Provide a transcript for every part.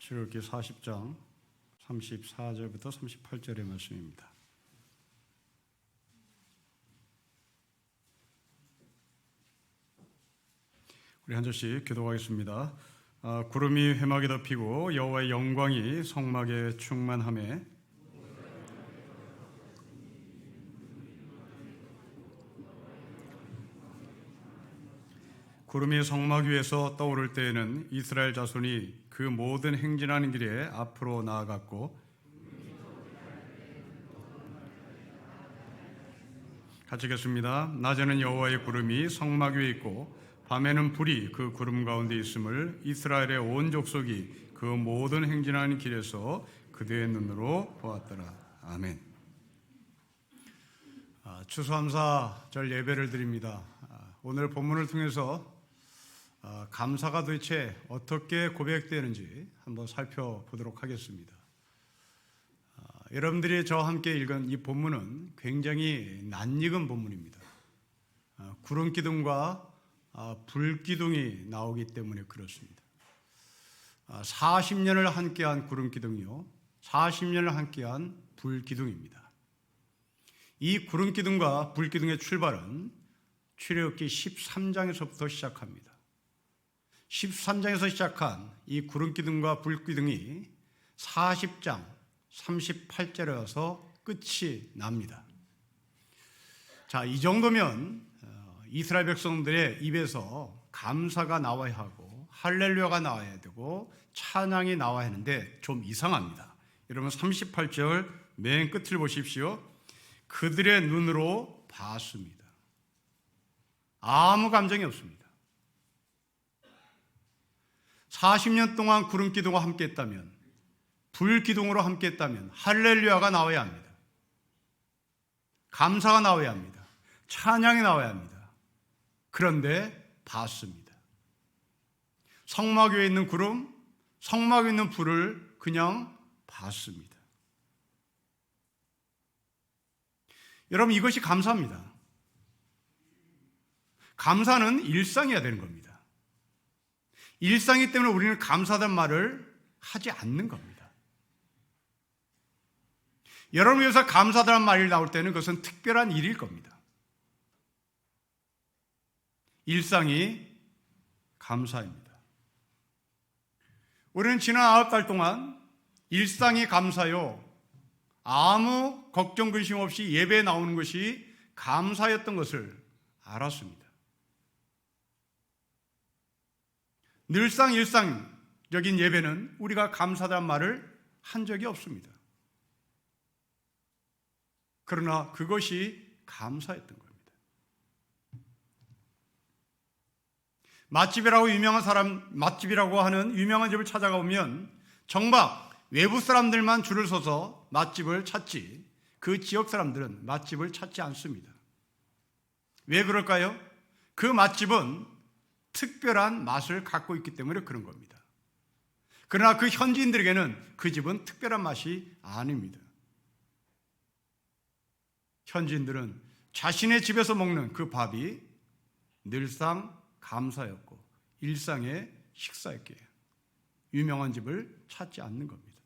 출애굽기 40장 34절부터 38절의 말씀입니다. 우리 한 절씩 기도하겠습니다. 구름이 회막에 덮이고 여호와의 영광이 성막에 충만하매 구름이 성막 위에서 떠오를 때에는 이스라엘 자손이 그 모든 행진하는 길에 앞으로 나아갔고, 같이 읽겠습니다. 낮에는 여호와의 구름이 성막 위에 있고 밤에는 불이 그 구름 가운데 있음을 이스라엘의 온 족속이 그 모든 행진하는 길에서 그들의 눈으로 보았더라. 아멘. 추수감사절 예배를 드립니다. 오늘 본문을 통해서 감사가 도대체 어떻게 고백되는지 한번 살펴보도록 하겠습니다. 여러분들이 저와 함께 읽은 이 본문은 굉장히 낯익은 본문입니다. 구름기둥과 불기둥이 나오기 때문에 그렇습니다. 40년을 함께한 구름기둥이요, 40년을 함께한 불기둥입니다. 이 구름기둥과 불기둥의 출발은 출애굽기 13장에서부터 시작합니다. 13장에서 시작한 이 구름기둥과 불기둥이 40장 38절에 와서 끝이 납니다. 자, 이 정도면 이스라엘 백성들의 입에서 감사가 나와야 하고 할렐루야가 나와야 되고 찬양이 나와야 하는데 좀 이상합니다. 여러분 38절 맨 끝을 보십시오. 그들의 눈으로 봤습니다. 아무 감정이 없습니다. 40년 동안 구름기둥과 함께했다면, 불기둥으로 함께했다면 할렐루야가 나와야 합니다. 감사가 나와야 합니다. 찬양이 나와야 합니다. 그런데 봤습니다. 성막 위에 있는 구름, 성막 위에 있는 불을 그냥 봤습니다. 여러분, 이것이 감사입니다. 감사는 일상이어야 되는 겁니다. 일상이기 때문에 우리는 감사하다는 말을 하지 않는 겁니다. 여러분 위해서 감사하다는 말이 나올 때는 그것은 특별한 일일 겁니다. 일상이 감사입니다. 우리는 지난 9달 동안 일상이 감사요, 아무 걱정 근심 없이 예배에 나오는 것이 감사였던 것을 알았습니다. 늘상 일상적인 예배는 우리가 감사하다는 말을 한 적이 없습니다. 그러나 그것이 감사였던 겁니다. 맛집이라고 하는 유명한 집을 찾아가 보면 정말 외부 사람들만 줄을 서서 맛집을 찾지, 그 지역 사람들은 맛집을 찾지 않습니다. 왜 그럴까요? 그 맛집은 특별한 맛을 갖고 있기 때문에 그런 겁니다. 그러나 그 현지인들에게는 그 집은 특별한 맛이 아닙니다. 현지인들은 자신의 집에서 먹는 그 밥이 늘상 감사였고 일상의 식사였기에 유명한 집을 찾지 않는 겁니다.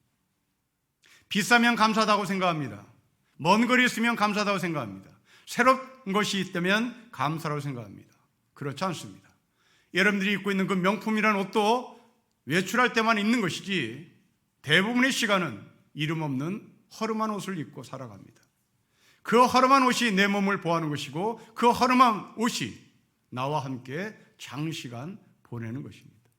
비싸면 감사하다고 생각합니다. 먼 거리에 있으면 감사하다고 생각합니다. 새로운 것이 있다면 감사라고 생각합니다. 그렇지 않습니다. 여러분들이 입고 있는 그 명품이라는 옷도 외출할 때만 입는 것이지 대부분의 시간은 이름 없는 허름한 옷을 입고 살아갑니다. 그 허름한 옷이 내 몸을 보호하는 것이고 그 허름한 옷이 나와 함께 장시간 보내는 것입니다.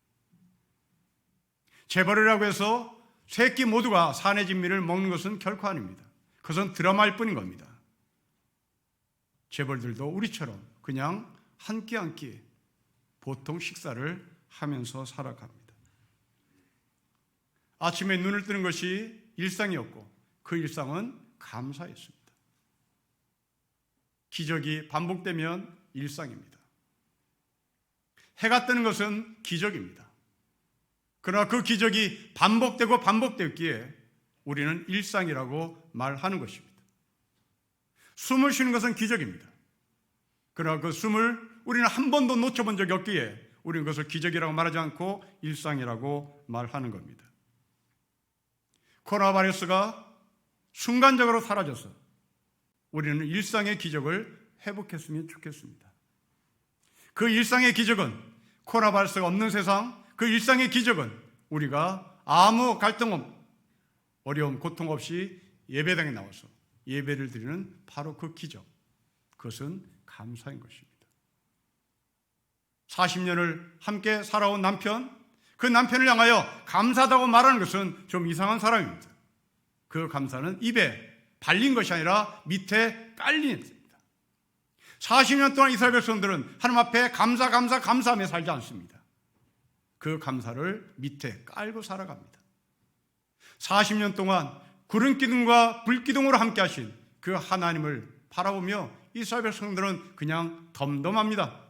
재벌이라고 해서 세 끼 모두가 산의 진미를 먹는 것은 결코 아닙니다. 그것은 드라마일 뿐인 겁니다. 재벌들도 우리처럼 그냥 한 끼 한 끼 보통 식사를 하면서 살아갑니다. 아침에 눈을 뜨는 것이 일상이었고 그 일상은 감사였습니다. 기적이 반복되면 일상입니다. 해가 뜨는 것은 기적입니다. 그러나 그 기적이 반복되고 반복됐기에 우리는 일상이라고 말하는 것입니다. 숨을 쉬는 것은 기적입니다. 그러나 그 숨을 우리는 한 번도 놓쳐본 적이 없기에 우리는 그것을 기적이라고 말하지 않고 일상이라고 말하는 겁니다. 코로나 바이러스가 순간적으로 사라져서 우리는 일상의 기적을 회복했으면 좋겠습니다. 그 일상의 기적은 코로나 바이러스가 없는 세상, 그 일상의 기적은 우리가 아무 갈등, 어려움, 고통 없이 예배당에 나와서 예배를 드리는 바로 그 기적, 그것은 감사인 것입니다. 40년을 함께 살아온 남편, 그 남편을 향하여 감사하다고 말하는 것은 좀 이상한 사람입니다. 그 감사는 입에 발린 것이 아니라 밑에 깔린 것입니다. 40년 동안 이스라엘 백성들은 하나님 앞에 감사하며 살지 않습니다. 그 감사를 밑에 깔고 살아갑니다. 40년 동안 구름 기둥과 불 기둥으로 함께 하신 그 하나님을 바라보며 이스라엘 백성들은 그냥 덤덤합니다.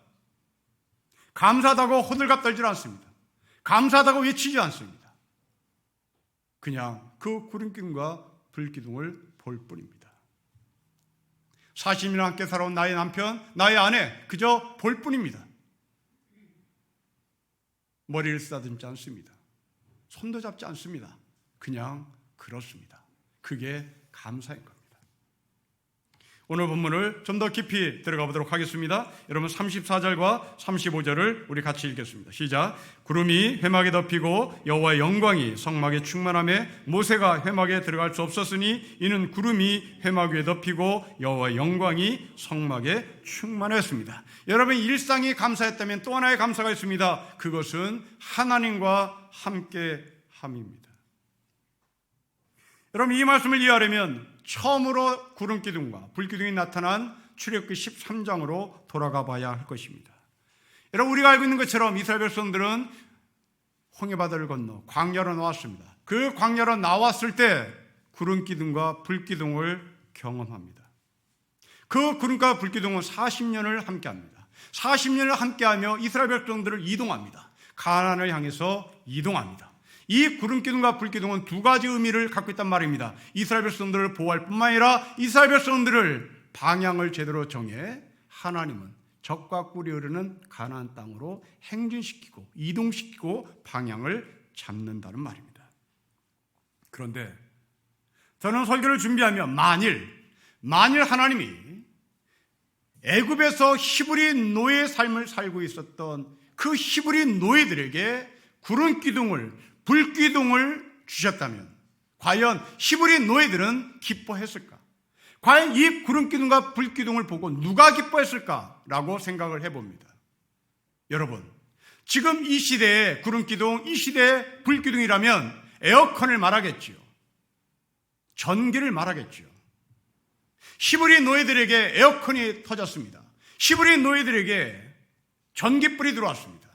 감사하다고 호들갑 떨지 않습니다. 감사하다고 외치지 않습니다. 그냥 그 구름 기둥과 불 기둥을 볼 뿐입니다. 40년 함께 살아온 나의 남편, 나의 아내, 그저 볼 뿐입니다. 머리를 쓰다듬지 않습니다. 손도 잡지 않습니다. 그냥 그렇습니다. 그게 감사인 겁니다. 오늘 본문을 좀 더 깊이 들어가 보도록 하겠습니다. 여러분 34절과 35절을 우리 같이 읽겠습니다. 시작. 구름이 회막에 덮이고 여호와의 영광이 성막에 충만하며 모세가 회막에 들어갈 수 없었으니 이는 구름이 회막 위에 덮이고 여호와의 영광이 성막에 충만했습니다. 여러분 일상이 감사했다면 또 하나의 감사가 있습니다. 그것은 하나님과 함께함입니다. 여러분 이 말씀을 이해하려면 처음으로 구름기둥과 불기둥이 나타난 출애굽기 13장으로 돌아가 봐야 할 것입니다. 여러분 우리가 알고 있는 것처럼 이스라엘 백성들은 홍해바다를 건너 광야로 나왔습니다. 그 광야로 나왔을 때 구름기둥과 불기둥을 경험합니다. 그 구름과 불기둥은 40년을 함께합니다. 40년을 함께하며 이스라엘 백성들을 이동합니다. 가나안을 향해서 이동합니다. 이 구름기둥과 불기둥은 두 가지 의미를 갖고 있단 말입니다. 이스라엘 백성들을 보호할 뿐만 아니라 이스라엘 백성들을 방향을 제대로 정해 하나님은 적과 꿀이 흐르는 가나안 땅으로 행진시키고 이동시키고 방향을 잡는다는 말입니다. 그런데 저는 설교를 준비하면 만일 하나님이 애굽에서 히브리 노예의 삶을 살고 있었던 그 히브리 노예들에게 구름기둥을 불기둥을 주셨다면 과연 히브리 노예들은 기뻐했을까? 과연 이 구름기둥과 불기둥을 보고 누가 기뻐했을까라고 생각을 해봅니다. 여러분, 지금 이 시대의 구름기둥, 이 시대의 불기둥이라면 에어컨을 말하겠지요. 전기를 말하겠지요. 히브리 노예들에게 에어컨이 터졌습니다. 히브리 노예들에게 전기불이 들어왔습니다.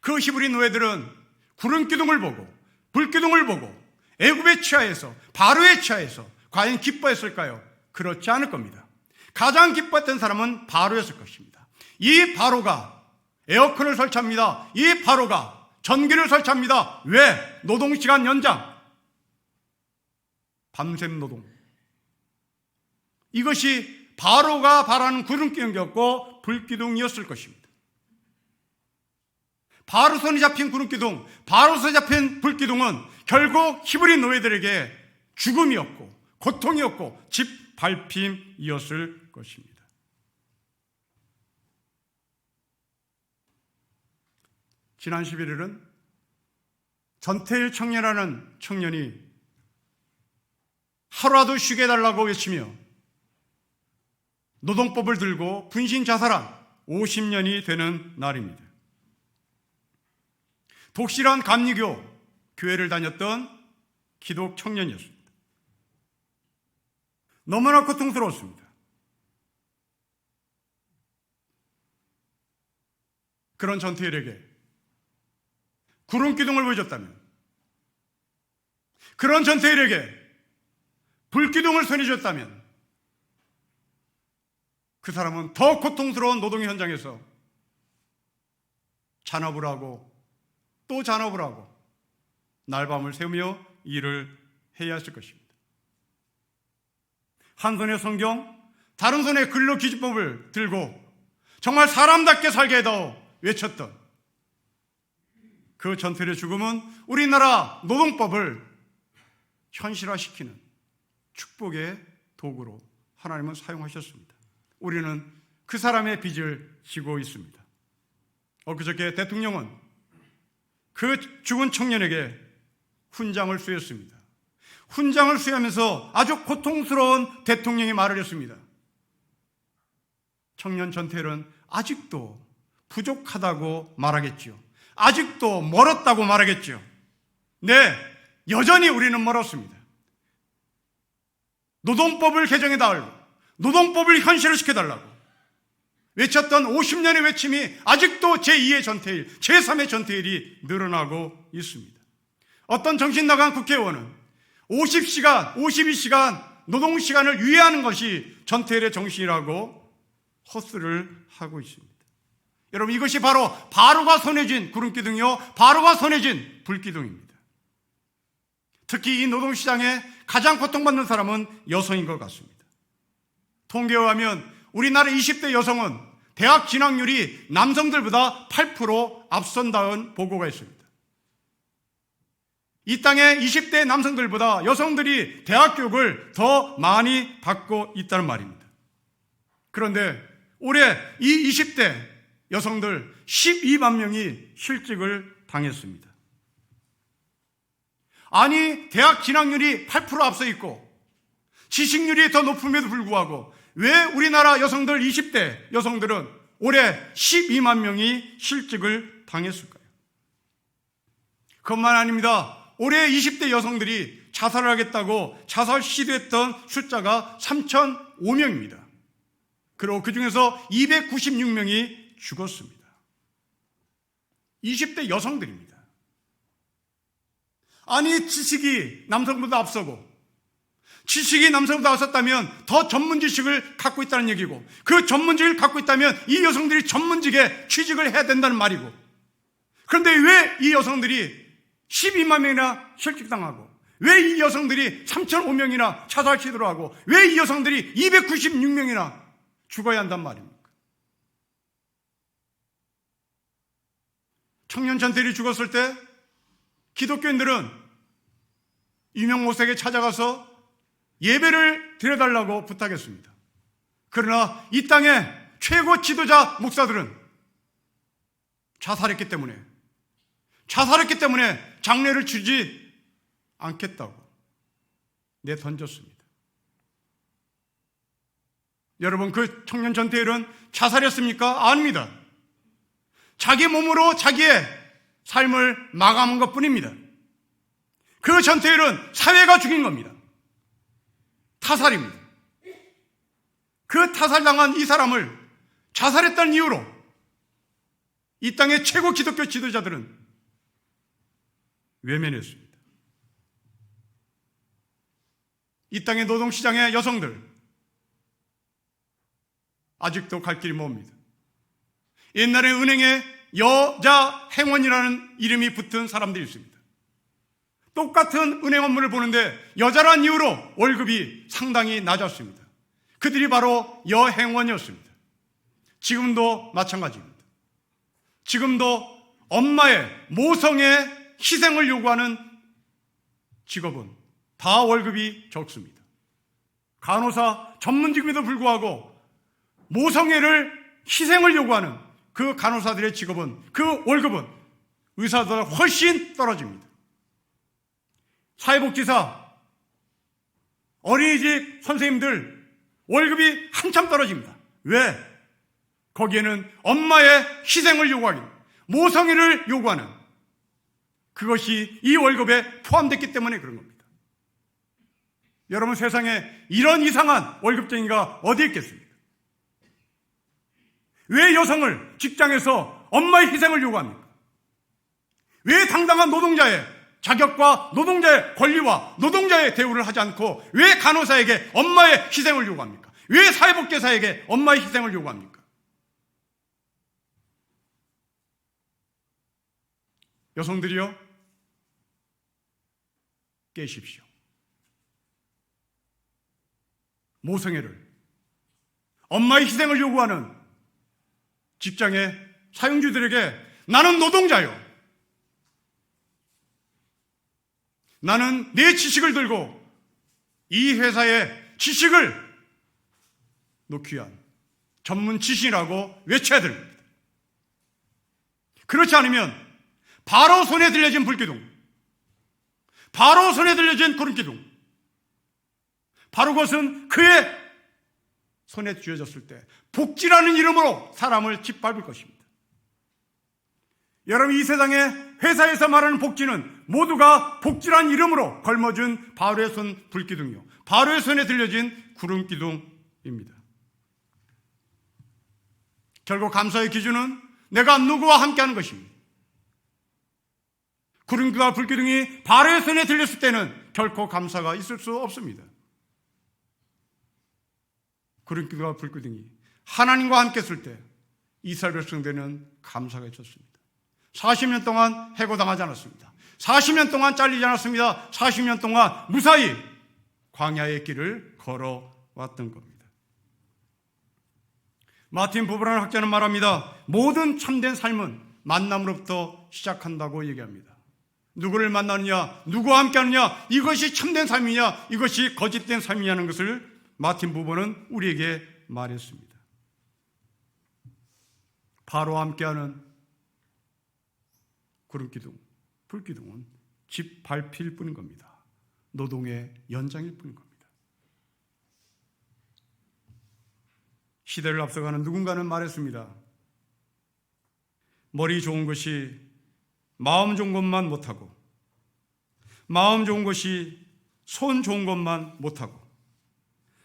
그 히브리 노예들은 구름기둥을 보고 불기둥을 보고 애굽의 치하에서 바로의 치하에서 과연 기뻐했을까요? 그렇지 않을 겁니다. 가장 기뻐했던 사람은 바로였을 것입니다. 이 바로가 에어컨을 설치합니다. 이 바로가 전기를 설치합니다. 왜? 노동시간 연장, 밤샘 노동. 이것이 바로가 바라는 구름기둥이었고 불기둥이었을 것입니다. 바로 손에 잡힌 구름기둥, 바로 손에 잡힌 불기둥은 결국 히브리 노예들에게 죽음이었고 고통이었고 짓밟힘이었을 것입니다. 지난 11일은 전태일 청년이라는 청년이 하루라도 쉬게 해달라고 외치며 노동법을 들고 분신 자살한 50년이 되는 날입니다. 독실한 감리교 교회를 다녔던 기독 청년이었습니다. 너무나 고통스러웠습니다. 그런 전태일에게 구름기둥을 보여줬다면, 그런 전태일에게 불기둥을 손에 줬다면 그 사람은 더 고통스러운 노동의 현장에서 잔업을 하고 또 잔업을 하고 날밤을 새우며 일을 해야 했을 것입니다. 한 손에 성경, 다른 손에 근로기준법을 들고 정말 사람답게 살게 해다오 외쳤던 그 전태일의 죽음은 우리나라 노동법을 현실화시키는 축복의 도구로 하나님은 사용하셨습니다. 우리는 그 사람의 빚을 지고 있습니다. 엊그저께 대통령은 그 죽은 청년에게 훈장을 수였습니다. 훈장을 수여하면서 아주 고통스러운 대통령의 말을 했습니다. 청년 전태일은 아직도 부족하다고 말하겠죠. 아직도 멀었다고 말하겠죠. 네, 여전히 우리는 멀었습니다. 노동법을 개정해달라고, 노동법을 현실화시켜달라고 외쳤던 50년의 외침이 아직도 제2의 전태일, 제3의 전태일이 늘어나고 있습니다. 어떤 정신 나간 국회의원은 50시간, 52시간 노동시간을 유예하는 것이 전태일의 정신이라고 헛소리를 하고 있습니다. 여러분, 이것이 바로 바로가 손에 구름기둥이요, 바로가 손에 쥔 불기둥입니다. 특히 이 노동시장에 가장 고통받는 사람은 여성인 것 같습니다. 통계에 의하면 우리나라 20대 여성은 대학 진학률이 남성들보다 8% 앞선다는 보고가 있습니다. 이 땅의 20대 남성들보다 여성들이 대학 교육을 더 많이 받고 있다는 말입니다. 그런데 올해 이 20대 여성들 12만 명이 실직을 당했습니다. 아니, 대학 진학률이 8% 앞서 있고 지식률이 더 높음에도 불구하고 왜 우리나라 여성들 20대 여성들은 올해 12만 명이 실직을 당했을까요? 그것만 아닙니다. 올해 20대 여성들이 자살을 하겠다고 자살 시도했던 숫자가 3,005명입니다. 그리고 그 중에서 296명이 죽었습니다. 20대 여성들입니다. 아니, 지식이 남성보다 앞서고 지식이 남성보다 앞섰다면 더 전문 지식을 갖고 있다는 얘기고, 그 전문 지식을 갖고 있다면 이 여성들이 전문직에 취직을 해야 된다는 말이고, 그런데 왜 이 여성들이 12만 명이나 실직당하고, 왜 이 여성들이 3,005명이나 자살 시도를 하고, 왜 이 여성들이 296명이나 죽어야 한단 말입니까? 청년 전태일이 죽었을 때 기독교인들은 유명 모색에 찾아가서 예배를 드려달라고 부탁했습니다. 그러나 이 땅의 최고 지도자 목사들은 자살했기 때문에 장례를 치르지 않겠다고 내던졌습니다. 여러분, 그 청년 전태일은 자살했습니까? 아닙니다. 자기 몸으로 자기의 삶을 마감한 것뿐입니다. 그 전태일은 사회가 죽인 겁니다. 타살입니다. 그 타살당한 이 사람을 자살했다는 이유로 이 땅의 최고 기독교 지도자들은 외면했습니다. 이 땅의 노동시장의 여성들 아직도 갈 길이 멉니다. 옛날에 은행에 여자 행원이라는 이름이 붙은 사람들이 있습니다. 똑같은 은행 업무를 보는데 여자란 이유로 월급이 상당히 낮았습니다. 그들이 바로 여행원이었습니다. 지금도 마찬가지입니다. 지금도 엄마의 모성의 희생을 요구하는 직업은 다 월급이 적습니다. 간호사 전문직임에도 불구하고 모성애를 희생을 요구하는 그 간호사들의 직업은, 그 월급은 의사들보다 훨씬 떨어집니다. 사회복지사, 어린이집 선생님들 월급이 한참 떨어집니다. 왜? 거기에는 엄마의 희생을 요구하는, 모성애를 요구하는 그것이 이 월급에 포함됐기 때문에 그런 겁니다. 여러분, 세상에 이런 이상한 월급쟁이가 어디 있겠습니까? 왜 여성을 직장에서 엄마의 희생을 요구합니까? 왜 당당한 노동자의 자격과 노동자의 권리와 노동자의 대우를 하지 않고 왜 간호사에게 엄마의 희생을 요구합니까? 왜 사회복지사에게 엄마의 희생을 요구합니까? 여성들이요, 깨십시오. 모성애를, 엄마의 희생을 요구하는 직장의 사용주들에게 나는 노동자요, 나는 내 지식을 들고 이 회사의 지식을 놓기 위한 전문 지식이라고 외쳐야 됩니다. 그렇지 않으면 바로 손에 들려진 불기둥, 바로 손에 들려진 구름기둥, 바로 그것은 그의 손에 쥐어졌을 때 복지라는 이름으로 사람을 짓밟을 것입니다. 여러분, 이 세상에 회사에서 말하는 복지는 모두가 복지라는 이름으로 걸머준 바로의 손 불기둥이요, 바로의 손에 들려진 구름기둥입니다. 결국 감사의 기준은 내가 누구와 함께하는 것입니다. 구름기둥과 불기둥이 바로의 손에 들렸을 때는 결코 감사가 있을 수 없습니다. 구름기둥과 불기둥이 하나님과 함께 했을 때 이스라엘 백성들은 감사가 있었습니다. 40년 동안 해고당하지 않았습니다. 40년 동안 잘리지 않았습니다. 40년 동안 무사히 광야의 길을 걸어왔던 겁니다. 마틴 부버라는 학자는 말합니다. 모든 참된 삶은 만남으로부터 시작한다고 얘기합니다. 누구를 만나느냐, 누구와 함께하느냐, 이것이 참된 삶이냐, 이것이 거짓된 삶이냐는 것을 마틴 부버는 우리에게 말했습니다. 바로와 함께하는 구름기둥, 불기둥은 짓밟힐 뿐인 겁니다. 노동의 연장일 뿐인 겁니다. 시대를 앞서가는 누군가는 말했습니다. 머리 좋은 것이 마음 좋은 것만 못하고, 마음 좋은 것이 손 좋은 것만 못하고,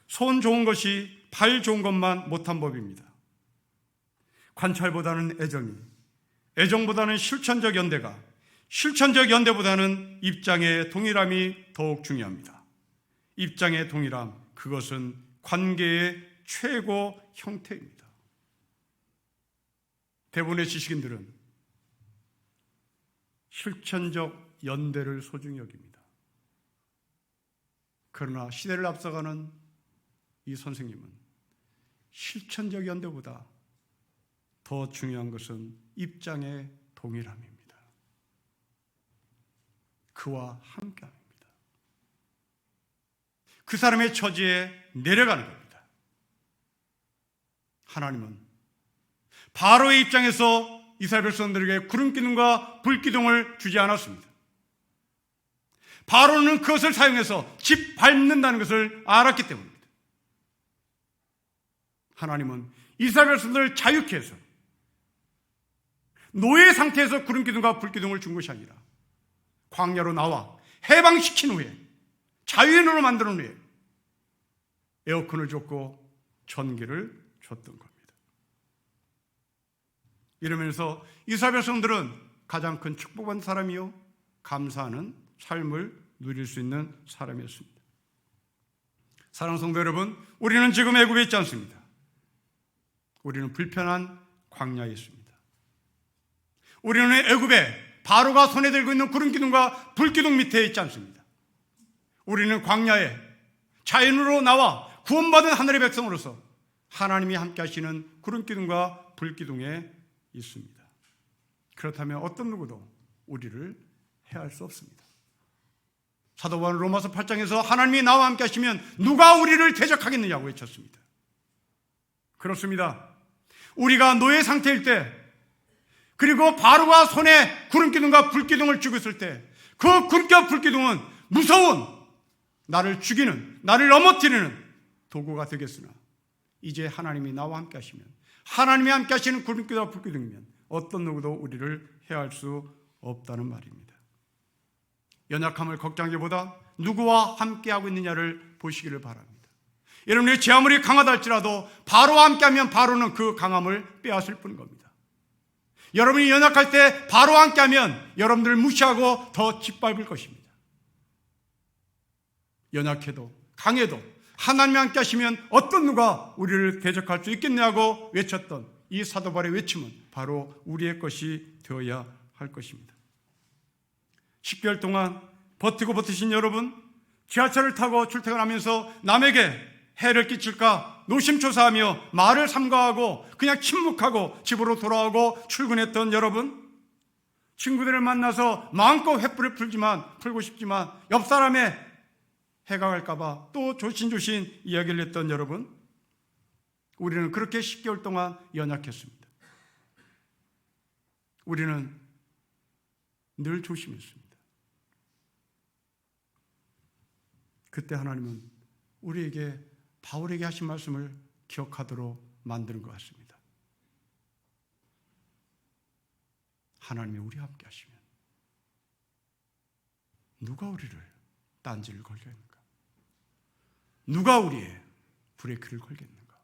손 좋은 것이 발 좋은 것만 못한 법입니다. 관찰보다는 애정이, 애정보다는 실천적 연대가, 실천적 연대보다는 입장의 동일함이 더욱 중요합니다. 입장의 동일함, 그것은 관계의 최고 형태입니다. 대부분의 지식인들은 실천적 연대를 소중히 여깁니다. 그러나 시대를 앞서가는 이 선생님은 실천적 연대보다 더 중요한 것은 입장의 동일함입니다. 그와 함께합니다. 그 사람의 처지에 내려가는 겁니다. 하나님은 바로의 입장에서 이스라엘 백성들에게 구름기둥과 불기둥을 주지 않았습니다. 바로는 그것을 사용해서 짓밟는다는 것을 알았기 때문입니다. 하나님은 이스라엘 백성들을 자유케 해서 노예 상태에서 구름기둥과 불기둥을 준 것이 아니라 광야로 나와 해방시킨 후에, 자유인으로 만든 후에 에어컨을 줬고 전기를 줬던 겁니다. 이러면서 이스라엘 백성들은 가장 큰 축복받은 사람이요, 감사하는 삶을 누릴 수 있는 사람이었습니다. 사랑하는 성도 여러분, 우리는 지금 애굽에 있지 않습니다. 우리는 불편한 광야에 있습니다. 우리는 애굽에 바로가 손에 들고 있는 구름기둥과 불기둥 밑에 있지 않습니다. 우리는 광야에 자연으로 나와 구원받은 하늘의 백성으로서 하나님이 함께 하시는 구름기둥과 불기둥에 있습니다. 그렇다면 어떤 누구도 우리를 해할 수 없습니다. 사도 바울은 로마서 8장에서 하나님이 나와 함께 하시면 누가 우리를 대적하겠느냐고 외쳤습니다. 그렇습니다. 우리가 노예 상태일 때, 그리고 바로가 손에 구름기둥과 불기둥을 쥐고 있을 때, 그 구름기둥과 불기둥은 무서운, 나를 죽이는, 나를 넘어뜨리는 도구가 되겠으나, 이제 하나님이 나와 함께 하시면, 하나님이 함께 하시는 구름기둥과 불기둥이면 어떤 누구도 우리를 해할 수 없다는 말입니다. 연약함을 걱정하기보다 누구와 함께하고 있느냐를 보시기를 바랍니다. 여러분이 제 아무리 강하다 할지라도 바로와 함께하면 바로는 그 강함을 빼앗을 뿐인 겁니다. 여러분이 연약할 때 바로와 함께하면 여러분들을 무시하고 더 짓밟을 것입니다. 연약해도 강해도 하나님이 함께 하시면 어떤 누가 우리를 대적할 수 있겠냐고 외쳤던 이 사도 바울의 외침은 바로 우리의 것이 되어야 할 것입니다. 10개월 동안 버티고 버티신 여러분, 지하철을 타고 출퇴근하면서 남에게 해를 끼칠까 노심초사하며 말을 삼가하고 그냥 침묵하고 집으로 돌아오고 출근했던 여러분, 친구들을 만나서 마음껏 횃불을 풀고 싶지만 옆 사람의 해가 갈까봐 또 조신조신 이야기를 했던 여러분, 우리는 그렇게 10개월 동안 연약했습니다. 우리는 늘 조심했습니다. 그때 하나님은 우리에게 바울에게 하신 말씀을 기억하도록 만드는 것 같습니다. 하나님이 우리와 함께 하시면 누가 우리를 딴지를 걸겠는가? 누가 우리의 브레이크를 걸겠는가?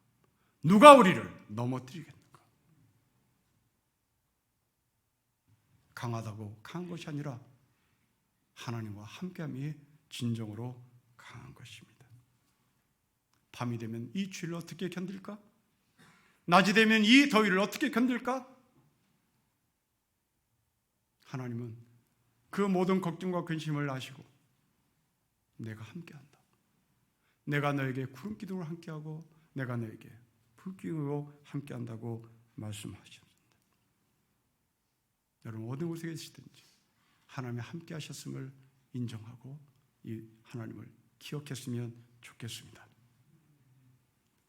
누가 우리를 넘어뜨리겠는가? 강하다고 강한 것이 아니라 하나님과 함께함이 진정으로 강한 것입니다. 밤이 되면 이 추위를 어떻게 견딜까? 낮이 되면 이 더위를 어떻게 견딜까? 하나님은 그 모든 걱정과 근심을 아시고 내가 함께한다. 내가 너에게 구름 기둥으로 함께하고 내가 너에게 불기둥으로 함께한다고 말씀하셨습니다. 여러분 어느 곳에 계시든지 하나님이 함께하셨음을 인정하고 이 하나님을 기억했으면 좋겠습니다.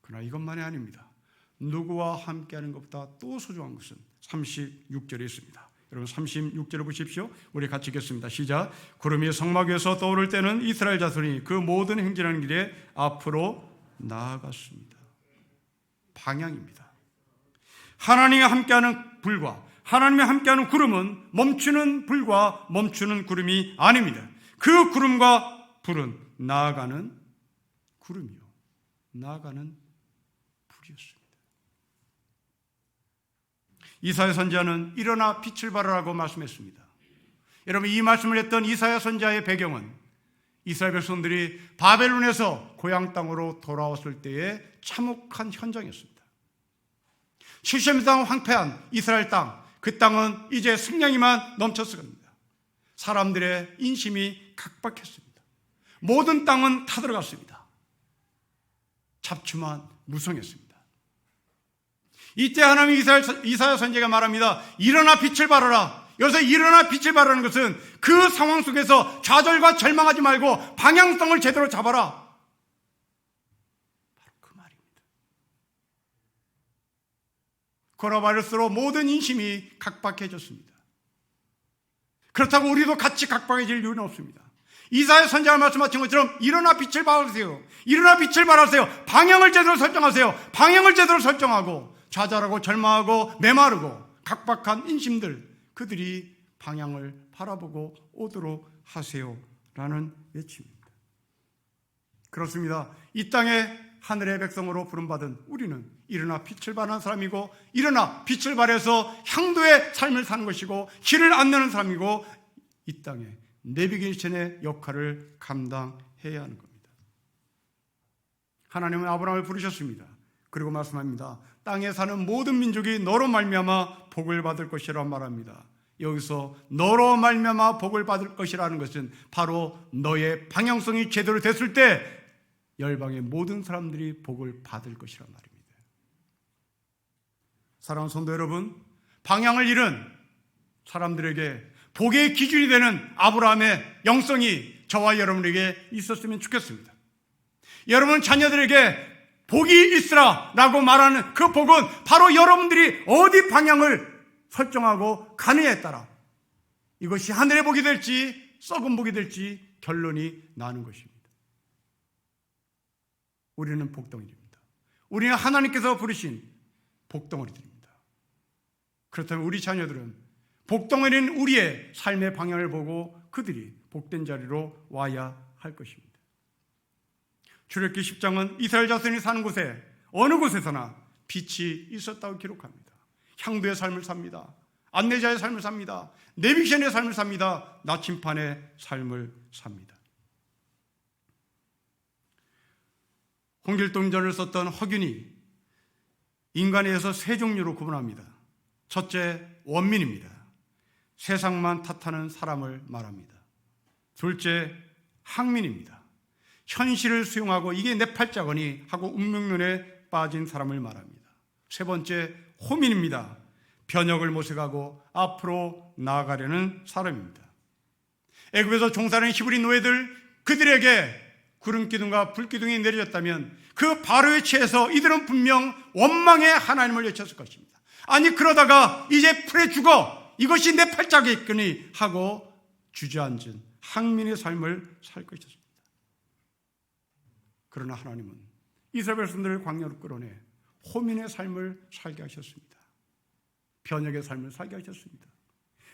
그러나 이것만이 아닙니다. 누구와 함께하는 것보다 또 소중한 것은 36절에 있습니다. 여러분 36절을 보십시오. 우리 같이 읽겠습니다. 시작. 구름이 성막 위에서 떠오를 때는 이스라엘 자손이 그 모든 행진하는 길에 앞으로 나아갔습니다. 방향입니다. 하나님과 함께하는 불과 하나님과 함께하는 구름은 멈추는 불과 멈추는 구름이 아닙니다. 그 구름과 불은 나아가는 구름이요, 나아가는 불이었습니다. 이사야 선지자는 일어나 빛을 발하라고 말씀했습니다. 여러분 이 말씀을 했던 이사야 선지자의 배경은 이스라엘 백성들이 바벨론에서 고향 땅으로 돌아왔을 때의 참혹한 현장이었습니다. 70년 동안 황폐한 이스라엘 땅, 그 땅은 이제 승냥이만 넘쳤습니다. 사람들의 인심이 각박했습니다. 모든 땅은 타들어갔습니다. 잡초만 무성했습니다. 이때 하나님 이사야 선지자가 말합니다. 일어나 빛을 발하라. 여기서 일어나 빛을 발하는 것은 그 상황 속에서 좌절과 절망하지 말고 방향성을 제대로 잡아라. 바로 그 말입니다. 코로나 바이러스로 모든 인심이 각박해졌습니다. 그렇다고 우리도 같이 각박해질 이유는 없습니다. 이사야 선지자가 말씀하신 것처럼 일어나 빛을 발하세요. 일어나 빛을 발하세요. 방향을 제대로 설정하세요. 방향을 제대로 설정하고 좌절하고 절망하고 메마르고 각박한 인심들, 그들이 방향을 바라보고 오도록 하세요라는 외침입니다. 그렇습니다. 이 땅에 하늘의 백성으로 부름받은 우리는 일어나 빛을 발하는 사람이고 일어나 빛을 발해서 향도의 삶을 사는 것이고 길을 안내는 사람이고 이 땅에 내비게이션의 역할을 감당해야 하는 겁니다. 하나님은 아브라함을 부르셨습니다. 그리고 말씀합니다. 땅에 사는 모든 민족이 너로 말미암아 복을 받을 것이라 말합니다. 여기서 너로 말미암아 복을 받을 것이라는 것은 바로 너의 방향성이 제대로 됐을 때 열방의 모든 사람들이 복을 받을 것이란 말입니다. 사랑하는 성도 여러분, 방향을 잃은 사람들에게 복의 기준이 되는 아브라함의 영성이 저와 여러분에게 있었으면 좋겠습니다. 여러분 자녀들에게 복이 있으라 라고 말하는 그 복은 바로 여러분들이 어디 방향을 설정하고 가느냐에 따라 이것이 하늘의 복이 될지 썩은 복이 될지 결론이 나는 것입니다. 우리는 복덩이입니다. 우리는 하나님께서 부르신 복덩어리들입니다. 그렇다면 우리 자녀들은 복덩어리는 우리의 삶의 방향을 보고 그들이 복된 자리로 와야 할 것입니다. 출애굽기 10장은 이스라엘 자손이 사는 곳에 어느 곳에서나 빛이 있었다고 기록합니다. 향도의 삶을 삽니다. 안내자의 삶을 삽니다. 내비게이션의 삶을 삽니다. 나침판의 삶을 삽니다. 홍길동전을 썼던 허균이 인간에 의해서 세 종류로 구분합니다. 첫째, 원민입니다. 세상만 탓하는 사람을 말합니다. 둘째, 항민입니다. 현실을 수용하고 이게 내 팔자거니 하고 운명론에 빠진 사람을 말합니다. 세 번째, 호민입니다. 변혁을 모색하고 앞으로 나아가려는 사람입니다. 애굽에서 종사하는 히브리 노예들, 그들에게 구름기둥과 불기둥이 내려졌다면 그 바로에 취해서 이들은 분명 원망의 하나님을 외쳤을 것입니다. 아니 그러다가 이제 풀에 죽어, 이것이 내 팔자겠거니 하고 주저앉은 항민의 삶을 살 것이었습니다. 그러나 하나님은 이스라엘 백성들을 광야로 끌어내 호민의 삶을 살게 하셨습니다. 변혁의 삶을 살게 하셨습니다.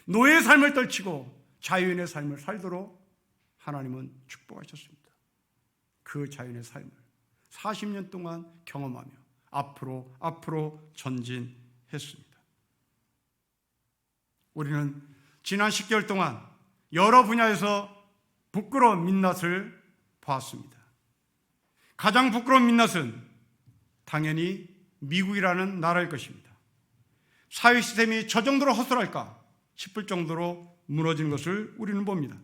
노예의 삶을 떨치고 자유인의 삶을 살도록 하나님은 축복하셨습니다. 그 자유인의 삶을 40년 동안 경험하며 앞으로 전진했습니다. 우리는 지난 10개월 동안 여러 분야에서 부끄러운 민낯을 보았습니다. 가장 부끄러운 민낯은 당연히 미국이라는 나라일 것입니다. 사회 시스템이 저 정도로 허술할까 싶을 정도로 무너진 것을 우리는 봅니다.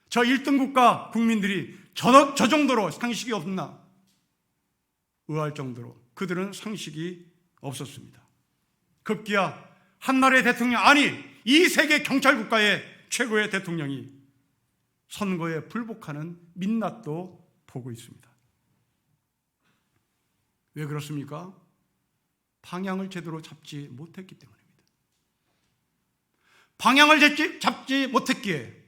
저 1등 국가 국민들이 저 정도로 상식이 없나 의아할 정도로 그들은 상식이 없었습니다. 급기야 한 나라의 대통령, 아니 이 세계 경찰 국가의 최고의 대통령이 선거에 불복하는 민낯도 보고 있습니다. 왜 그렇습니까? 방향을 제대로 잡지 못했기 때문입니다. 방향을 잡지 못했기에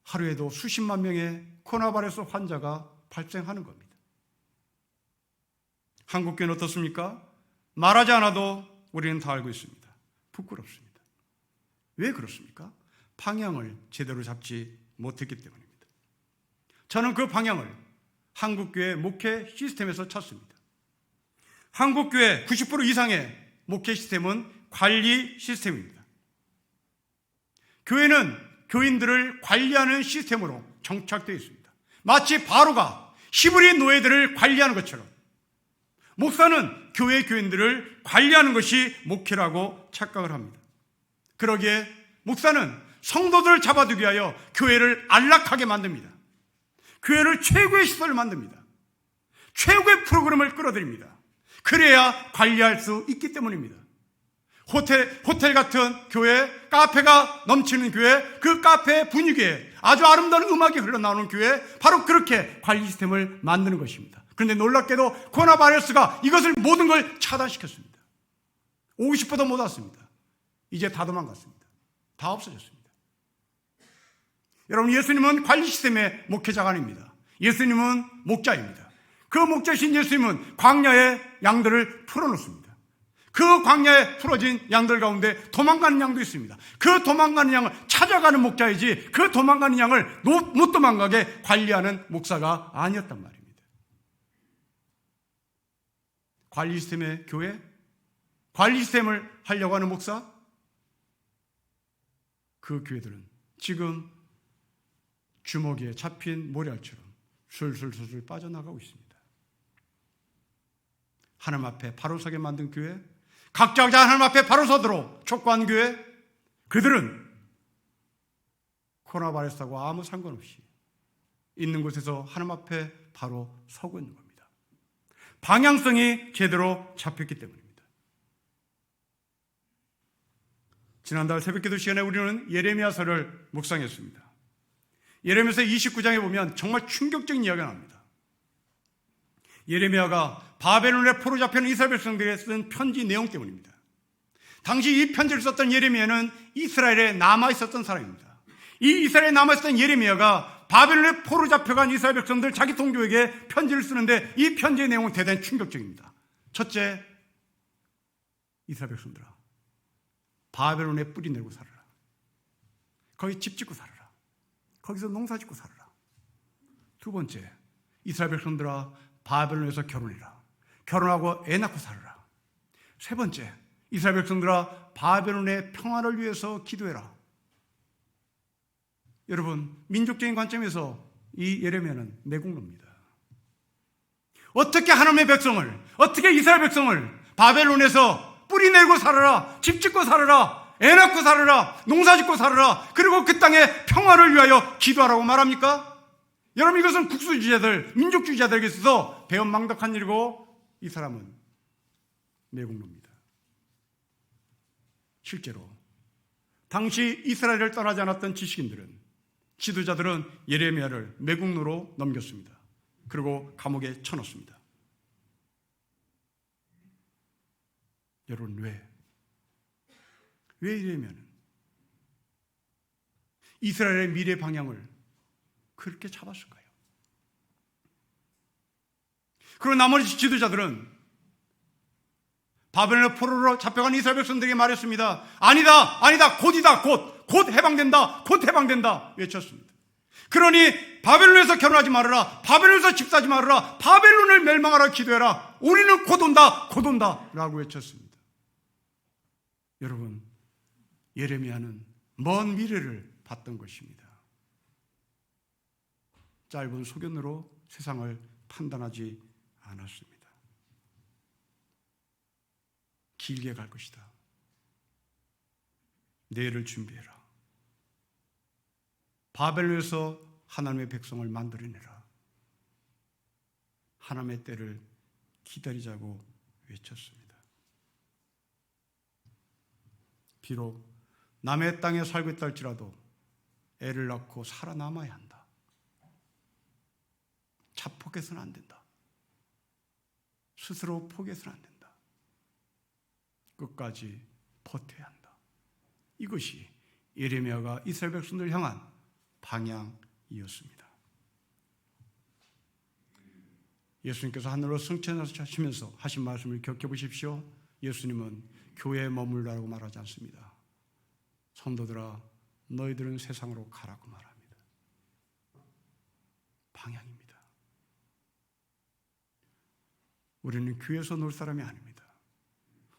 하루에도 수십만 명의 코로나 바이러스 환자가 발생하는 겁니다. 한국교회는 어떻습니까? 말하지 않아도 우리는 다 알고 있습니다. 부끄럽습니다. 왜 그렇습니까? 방향을 제대로 잡지 못했기 때문입니다. 저는 그 방향을 한국교회 목회 시스템에서 찾습니다. 한국교회 90% 이상의 목회 시스템은 관리 시스템입니다. 교회는 교인들을 관리하는 시스템으로 정착되어 있습니다. 마치 바로가 히브리 노예들을 관리하는 것처럼 목사는 교회 교인들을 관리하는 것이 목회라고 착각을 합니다. 그러기에 목사는 성도들을 잡아두기 위하여 교회를 안락하게 만듭니다. 교회를 최고의 시설을 만듭니다. 최고의 프로그램을 끌어들입니다. 그래야 관리할 수 있기 때문입니다. 호텔 같은 교회, 카페가 넘치는 교회, 그 카페의 분위기에 아주 아름다운 음악이 흘러나오는 교회, 바로 그렇게 관리 시스템을 만드는 것입니다. 그런데 놀랍게도 코로나 바이러스가 이것을 모든 걸 차단시켰습니다. 오고 싶어도 못 왔습니다. 이제 다 도망갔습니다. 다 없어졌습니다. 여러분, 예수님은 관리 시스템의 목회자가 아닙니다. 예수님은 목자입니다. 그 목자신 예수님은 광야에 양들을 풀어놓습니다. 그 광야에 풀어진 양들 가운데 도망가는 양도 있습니다. 그 도망가는 양을 찾아가는 목자이지 그 도망가는 양을 못 도망가게 관리하는 목사가 아니었단 말입니다. 관리 시스템의 교회, 관리 시스템을 하려고 하는 목사, 그 교회들은 지금 주먹이에 잡힌 모래알처럼 술술 빠져나가고 있습니다. 하나님 앞에 바로 서게 만든 교회, 각자 하나님 앞에 바로 서도록 촉구한 교회, 그들은 코로나 바이러스하고 아무 상관없이 있는 곳에서 하나님 앞에 바로 서고 있는 겁니다. 방향성이 제대로 잡혔기 때문입니다. 지난달 새벽기도 시간에 우리는 예레미야서를 묵상했습니다. 예레미야서 29장에 보면 정말 충격적인 이야기가 나옵니다. 예레미야가 바벨론에 포로 잡혀있는 이스라엘 백성들에게 쓴 편지 내용 때문입니다. 당시 이 편지를 썼던 예레미야는 이스라엘에 남아있었던 사람입니다. 이 이스라엘에 남아있었던 예레미야가 바벨론에 포로 잡혀간 이스라엘 백성들 자기 동료에게 편지를 쓰는데 이 편지의 내용은 대단히 충격적입니다. 첫째, 이스라엘 백성들아, 바벨론에 뿌리 내고 살아라. 거기 집 짓고 살아라. 거기서 농사 짓고 살아라. 두 번째, 이스라엘 백성들아, 바벨론에서 결혼해라. 결혼하고 애 낳고 살아라. 세 번째, 이스라엘 백성들아, 바벨론의 평화를 위해서 기도해라. 여러분, 민족적인 관점에서 이 예레미야는 내공로입니다. 어떻게 하나님의 백성을, 어떻게 이스라엘 백성을 바벨론에서 뿌리 내고 살아라, 집 짓고 살아라, 애 낳고 살아라, 농사 짓고 살아라, 그리고 그 땅의 평화를 위하여 기도하라고 말합니까? 여러분, 이것은 국수주의자들, 민족주의자들에게 있어서 배은망덕한 일이고 이 사람은 내공로입니다. 실제로 당시 이스라엘을 떠나지 않았던 지도자들은 예레미야를 매국노로 넘겼습니다. 그리고 감옥에 쳐넣습니다. 여러분, 왜 예레미야는 이스라엘의 미래 방향을 그렇게 잡았을까요? 그리고 나머지 지도자들은 바벨론의 포로로 잡혀간 이스라엘 백성들에게 말했습니다. 아니다, 곧 해방된다 외쳤습니다. 그러니 바벨론에서 결혼하지 말아라, 바벨론에서 집사하지 말아라, 바벨론을 멸망하라 기도해라, 우리는 곧 온다 라고 외쳤습니다. 여러분, 예레미야는 먼 미래를 봤던 것입니다. 짧은 소견으로 세상을 판단하지 않았습니다. 길게 갈 것이다. 내일을 준비해라. 바벨론에서 하나님의 백성을 만들어내라. 하나님의 때를 기다리자고 외쳤습니다. 비록 남의 땅에 살고 있다 할지라도 애를 낳고 살아남아야 한다. 자폭해서는 안 된다. 스스로 포기해서는 안 된다. 끝까지 버텨야 한다. 이것이 예레미야가 이스라엘 백성들을 향한 방향이었습니다. 예수님께서 하늘로 승천하시면서 하신 말씀을 기억해 보십시오. 예수님은 교회에 머물라고 말하지 않습니다. 성도들아, 너희들은 세상으로 가라고 말합니다. 방향입니다. 우리는 교회에서 놀 사람이 아닙니다.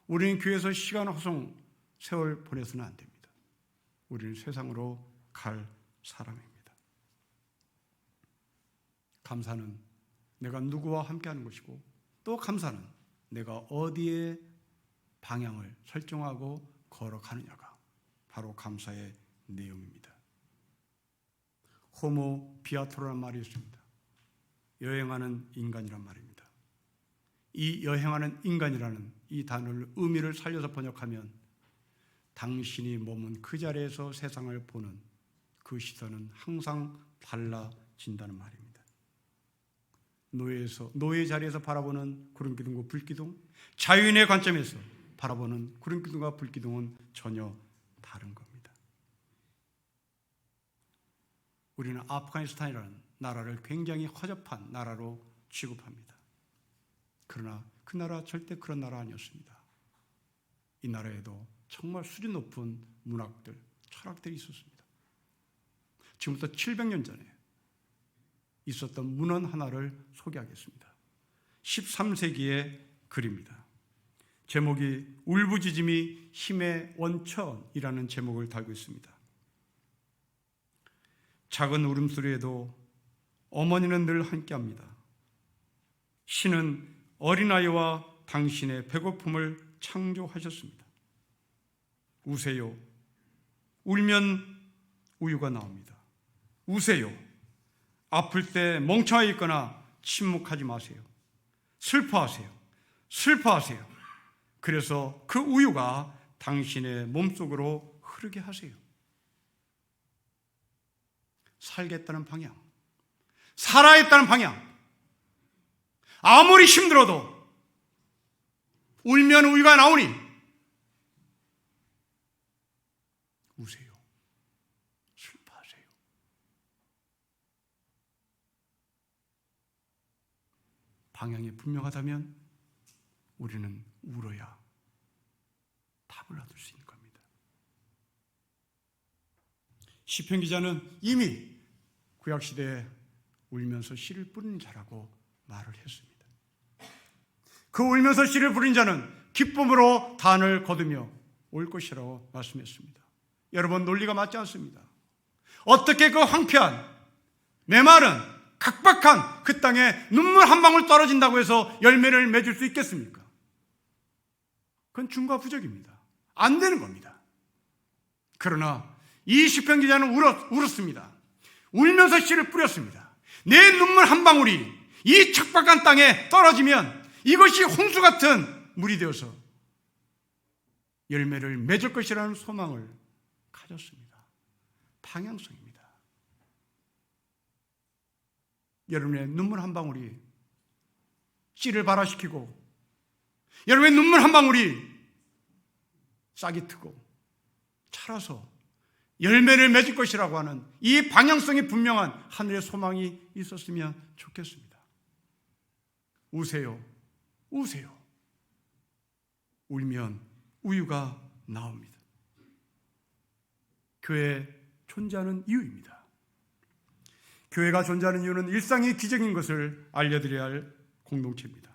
우리는 교회에서 시간 허송 세월 보내서는 안 됩니다. 우리는 세상으로 갈 사람입니다. 감사는 내가 누구와 함께하는 것이고, 또 감사는 내가 어디에 방향을 설정하고 걸어가느냐가 바로 감사의 내용입니다. 호모 비아토라는 말이 있습니다. 여행하는 인간이란 말입니다. 이 여행하는 인간이라는 이 단어를 의미를 살려서 번역하면 당신이 머문 그 자리에서 세상을 보는 그 시선은 항상 달라진다는 말입니다. 노예 자리에서 바라보는 구름기둥과 불기둥, 자유인의 관점에서 바라보는 구름기둥과 불기둥은 전혀 다른 겁니다. 우리는 아프가니스탄이라는 나라를 굉장히 허접한 나라로 취급합니다. 그러나 그 나라 절대 그런 나라 아니었습니다. 이 나라에도 정말 수준 높은 문학들, 철학들이 있었습니다. 지금부터 700년 전에 있었던 문헌 하나를 소개하겠습니다. 13세기의 글입니다. 제목이 울부짖음이 힘의 원천이라는 제목을 달고 있습니다. 작은 울음소리에도 어머니는 늘 함께합니다. 신은 어린아이와 당신의 배고픔을 창조하셨습니다. 우세요. 울면 우유가 나옵니다. 우세요. 아플 때 멍청하게 있거나 침묵하지 마세요. 슬퍼하세요. 그래서 그 우유가 당신의 몸속으로 흐르게 하세요. 살겠다는 방향, 살아있다는 방향. 아무리 힘들어도 울면 우유가 나오니 우세요. 슬퍼하세요. 방향이 분명하다면 우리는 울어야 답을 얻을 수 있는 겁니다. 시편 기자는 이미 구약시대에 울면서 씨를 뿌리는 자라고 말을 했습니다. 그 울면서 씨를 뿌린 자는 기쁨으로 단을 거두며 올 것이라고 말씀했습니다. 여러분, 논리가 맞지 않습니다. 어떻게 그 황폐한, 메마른, 각박한 그 땅에 눈물 한 방울 떨어진다고 해서 열매를 맺을 수 있겠습니까? 그건 중과 부적입니다. 안 되는 겁니다. 그러나 이 시편 기자는 울었습니다. 울면서 씨를 뿌렸습니다. 내 눈물 한 방울이 이 척박한 땅에 떨어지면 이것이 홍수 같은 물이 되어서 열매를 맺을 것이라는 소망을 가졌습니다. 방향성입니다. 여러분의 눈물 한 방울이 씨를 발화시키고 여러분의 눈물 한 방울이 싹이 트고 자라서 열매를 맺을 것이라고 하는 이 방향성이 분명한 하늘의 소망이 있었으면 좋겠습니다. 우세요. 우세요. 울면 우유가 나옵니다. 교회에 존재하는 이유입니다. 교회가 존재하는 이유는 일상의 기적인 것을 알려드려야 할 공동체입니다.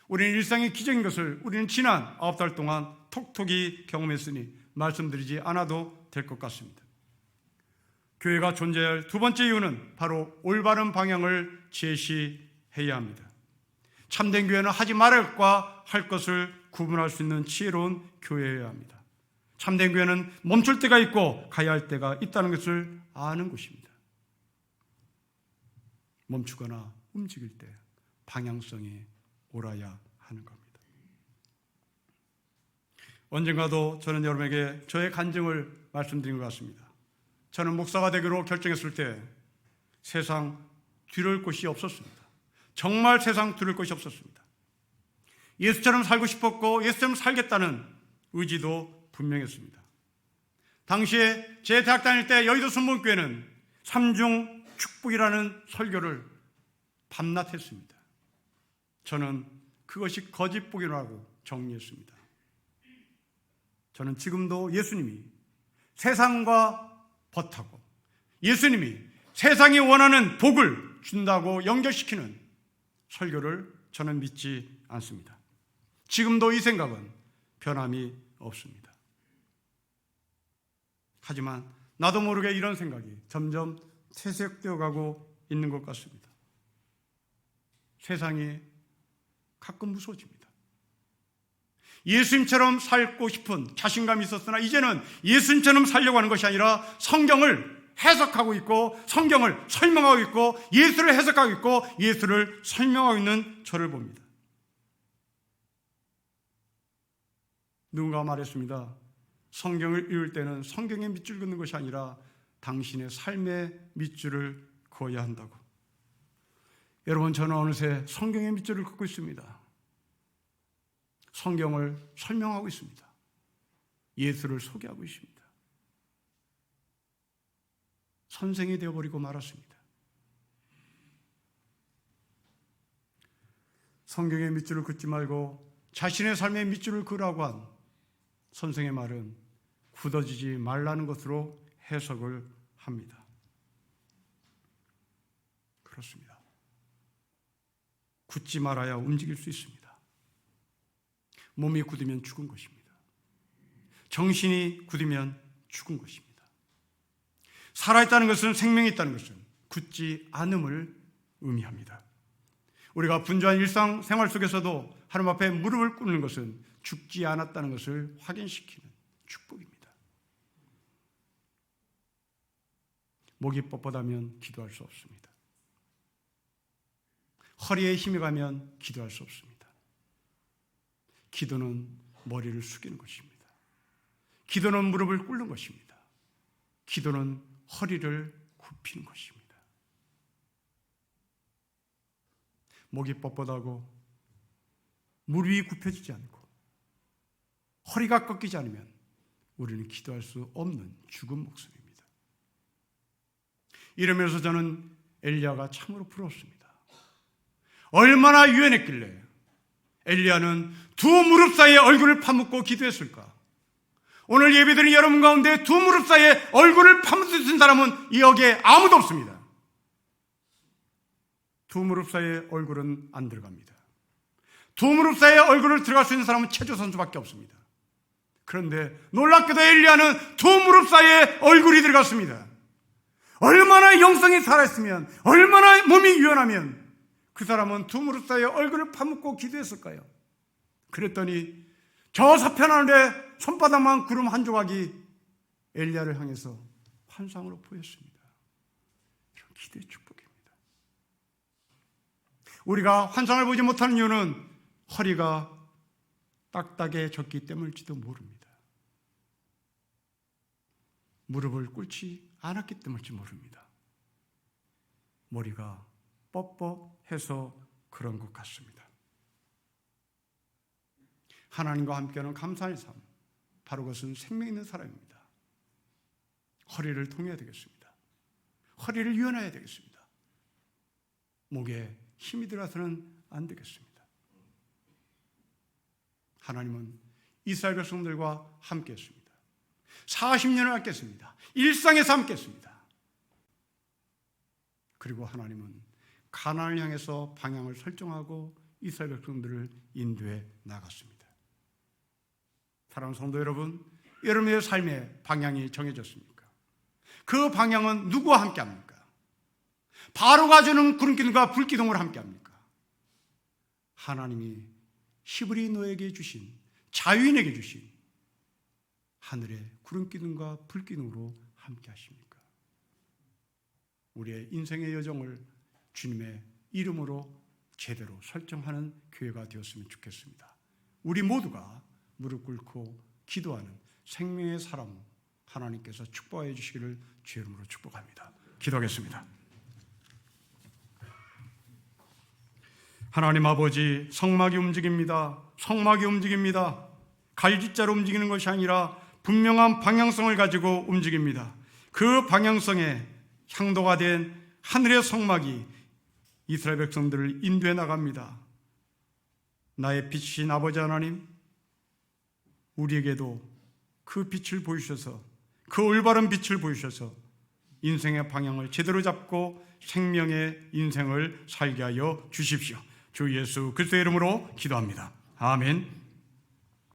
우리는 일상의 기적인 것을 우리는 지난 9달 동안 톡톡히 경험했으니 말씀드리지 않아도 될 것 같습니다. 교회가 존재해야 할 두 번째 이유는 바로 올바른 방향을 제시해야 합니다. 참된 교회는 하지 말아야 할 것과 할 것을 구분할 수 있는 지혜로운 교회여야 합니다. 참된 교회는 멈출 때가 있고 가야 할 때가 있다는 것을 아는 것입니다. 멈추거나 움직일 때 방향성이 옳아야 하는 겁니다. 언젠가도 저는 여러분에게 저의 간증을 말씀드린 것 같습니다. 저는 목사가 되기로 결정했을 때 세상 뒤를 곳이 없었습니다. 정말 세상 뒤를 곳이 없었습니다. 예수처럼 살고 싶었고 예수처럼 살겠다는 의지도 분명했습니다. 당시에 제 대학 다닐 때 여의도 순복음교회는 삼중 축복이라는 설교를 밤낮 했습니다. 저는 그것이 거짓복이라고 정리했습니다. 저는 지금도 예수님이 세상과 벗하고 예수님이 세상이 원하는 복을 준다고 연결시키는 설교를 저는 믿지 않습니다. 지금도 이 생각은 변함이 없습니다. 하지만 나도 모르게 이런 생각이 점점 퇴색되어 가고 있는 것 같습니다. 세상이 가끔 무서워집니다. 예수님처럼 살고 싶은 자신감이 있었으나 이제는 예수님처럼 살려고 하는 것이 아니라 성경을 해석하고 있고 성경을 설명하고 있고 예수를 해석하고 있고 예수를 설명하고 있는 저를 봅니다. 누군가 말했습니다. 성경을 읽을 때는 성경의 밑줄 긋는 것이 아니라 당신의 삶의 밑줄을 그어야 한다고. 여러분, 저는 어느새 성경의 밑줄을 긋고 있습니다. 성경을 설명하고 있습니다. 예수를 소개하고 있습니다. 선생이 되어버리고 말았습니다. 성경의 밑줄을 긋지 말고 자신의 삶의 밑줄을 그으라고 한 선생의 말은 굳어지지 말라는 것으로 해석을 합니다. 그렇습니다. 굳지 말아야 움직일 수 있습니다. 몸이 굳으면 죽은 것입니다. 정신이 굳으면 죽은 것입니다. 살아있다는 것은 생명이 있다는 것은 굳지 않음을 의미합니다. 우리가 분주한 일상생활 속에서도 하나님 앞에 무릎을 꿇는 것은 죽지 않았다는 것을 확인시키는 축복입니다. 목이 뻣뻣하면 기도할 수 없습니다. 허리에 힘이 가면 기도할 수 없습니다. 기도는 머리를 숙이는 것입니다. 기도는 무릎을 꿇는 것입니다. 기도는 허리를 굽히는 것입니다. 목이 뻣뻣하고 무릎이 굽혀지지 않고 허리가 꺾이지 않으면 우리는 기도할 수 없는 죽은 목숨입니다. 이러면서 저는 엘리야가 참으로 부러웠습니다. 얼마나 유연했길래 엘리야는 두 무릎 사이에 얼굴을 파묻고 기도했을까? 오늘 예배드린 여러분 가운데 두 무릎 사이에 얼굴을 파묻으신 사람은 이 여기에 아무도 없습니다. 두 무릎 사이에 얼굴은 안 들어갑니다. 두 무릎 사이에 얼굴을 들어갈 수 있는 사람은 체조 선수밖에 없습니다. 그런데 놀랍게도 엘리야는 두 무릎 사이에 얼굴이 들어갔습니다. 얼마나 영성이 살아있으면, 얼마나 몸이 유연하면 그 사람은 두 무릎 사이에 얼굴을 파묻고 기도했을까요? 그랬더니 저 서편하늘에 손바닥만 구름 한 조각이 엘리야를 향해서 환상으로 보였습니다. 이런 기도의 축복입니다. 우리가 환상을 보지 못하는 이유는 허리가 딱딱해졌기 때문일지도 모릅니다. 무릎을 꿇지 않았기 때문일지 모릅니다. 머리가 뻣뻣해서 그런 것 같습니다. 하나님과 함께하는 감사의 삶, 바로 그것은 생명 있는 사람입니다. 허리를 통해야 되겠습니다. 허리를 유연해야 되겠습니다. 목에 힘이 들어서는 안 되겠습니다. 하나님은 이스라엘 백성들과 함께했습니다. 40년을 함께했습니다. 일상에서 함께했습니다. 그리고 하나님은 가나안을 향해서 방향을 설정하고 이스라엘 백성들을 인도해 나갔습니다. 사랑하는 성도 여러분, 여러분의 삶의 방향이 정해졌습니까? 그 방향은 누구와 함께합니까? 바로가 주는 구름기둥과 불기둥을 함께합니까? 하나님이 히브리 노예에게 주신, 자유인에게 주신 하늘의 구름기둥과 불기둥으로 함께하십니까? 우리의 인생의 여정을 주님의 이름으로 제대로 설정하는 교회가 되었으면 좋겠습니다. 우리 모두가 무릎 꿇고 기도하는 생명의 사람 하나님께서 축복해 주시기를 주의 이름으로 축복합니다. 기도하겠습니다. 하나님 아버지, 성막이 움직입니다. 성막이 움직입니다. 갈짓자로 움직이는 것이 아니라 분명한 방향성을 가지고 움직입니다. 그 방향성에 향도가 된 하늘의 성막이 이스라엘 백성들을 인도해 나갑니다. 나의 빛이신 아버지 하나님, 우리에게도 그 빛을 보이셔서, 그 올바른 빛을 보이셔서 인생의 방향을 제대로 잡고 생명의 인생을 살게 하여 주십시오. 주 예수 그리스도의 이름으로 기도합니다. 아멘.